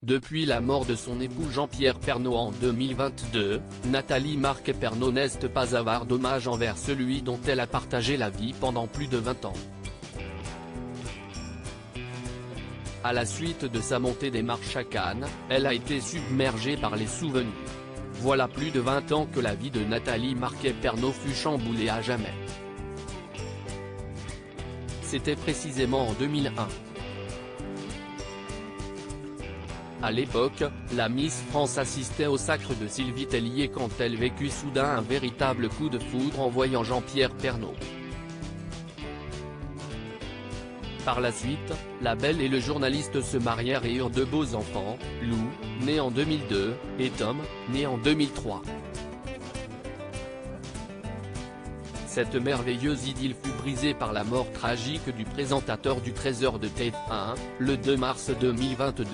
Depuis la mort de son époux Jean-Pierre Pernaut en 2022, Nathalie Marquet-Pernaut n'est pas avare d'hommage envers celui dont elle a partagé la vie pendant plus de 20 ans. À la suite de sa montée des marches à Cannes, elle a été submergée par les souvenirs. Voilà plus de 20 ans que la vie de Nathalie Marquet-Pernaut fut chamboulée à jamais. C'était précisément en 2001. À l'époque, la Miss France assistait au sacre de Sylvie Tellier quand elle vécut soudain un véritable coup de foudre en voyant Jean-Pierre Pernaut. Par la suite, la belle et le journaliste se marièrent et eurent deux beaux enfants, Lou, né en 2002, et Tom, né en 2003. Cette merveilleuse idylle fut brisée par la mort tragique du présentateur du Trésor de TF1, le 2 mars 2022,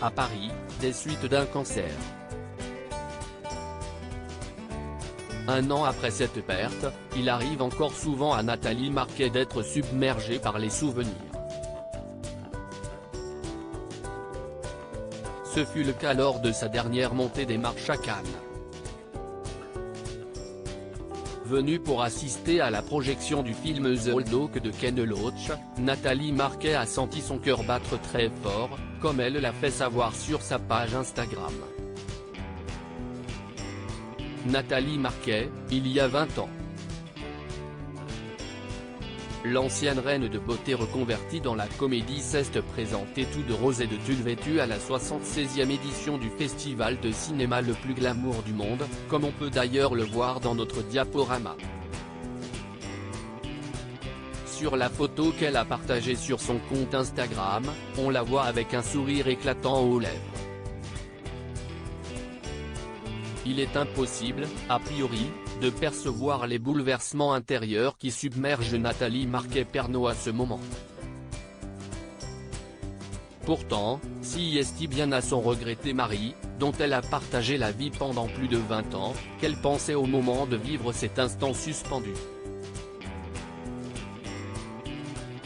à Paris, des suites d'un cancer. Un an après cette perte, il arrive encore souvent à Nathalie Marquet d'être submergée par les souvenirs. Ce fut le cas lors de sa dernière montée des marches à Cannes. Venue pour assister à la projection du film The Old Oak de Ken Loach, Nathalie Marquet a senti son cœur battre très fort, comme elle l'a fait savoir sur sa page Instagram. Nathalie Marquet, il y a 20 ans. L'ancienne reine de beauté reconvertie dans la comédie s'est présentée tout de rose et de tulle vêtue à la 76e édition du festival de cinéma le plus glamour du monde, comme on peut d'ailleurs le voir dans notre diaporama. Sur la photo qu'elle a partagée sur son compte Instagram, on la voit avec un sourire éclatant aux lèvres. Il est impossible, a priori, de percevoir les bouleversements intérieurs qui submergent Nathalie Marquet-Pernaut à ce moment. Pourtant, si est bien à son regretté mari, dont elle a partagé la vie pendant plus de 20 ans, qu'elle pensait au moment de vivre cet instant suspendu.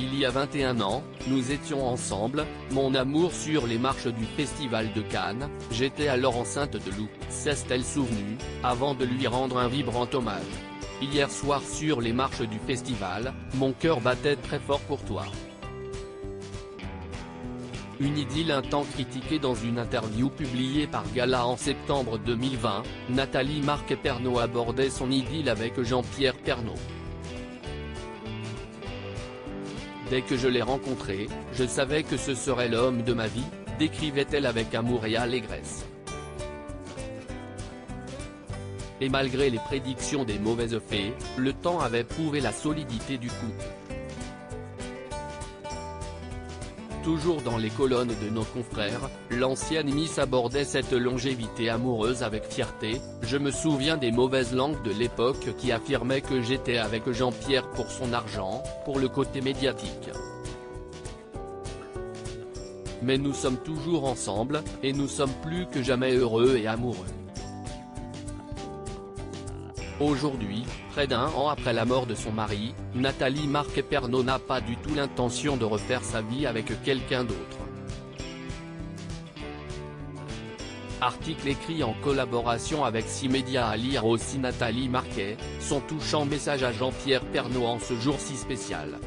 Il y a 21 ans, nous étions ensemble, mon amour sur les marches du Festival de Cannes, j'étais alors enceinte de Lou, s'est-elle souvenue, avant de lui rendre un vibrant hommage. Hier soir sur les marches du festival, mon cœur battait très fort pour toi. Une idylle un temps critiquée dans une interview publiée par Gala en septembre 2020, Nathalie Marquet-Pernaut abordait son idylle avec Jean-Pierre Pernaut. Dès que je l'ai rencontré, je savais que ce serait l'homme de ma vie, décrivait-elle avec amour et allégresse. Et malgré les prédictions des mauvaises fées, le temps avait prouvé la solidité du couple. Toujours dans les colonnes de nos confrères, l'ancienne Miss abordait cette longévité amoureuse avec fierté. Je me souviens des mauvaises langues de l'époque qui affirmaient que j'étais avec Jean-Pierre pour son argent, pour le côté médiatique. Mais nous sommes toujours ensemble, et nous sommes plus que jamais heureux et amoureux. Aujourd'hui, près d'un an après la mort de son mari, Nathalie Marquet-Pernaut n'a pas du tout l'intention de refaire sa vie avec quelqu'un d'autre. Article écrit en collaboration avec 6média à lire aussi Nathalie Marquet, son touchant message à Jean-Pierre Pernaut en ce jour si spécial.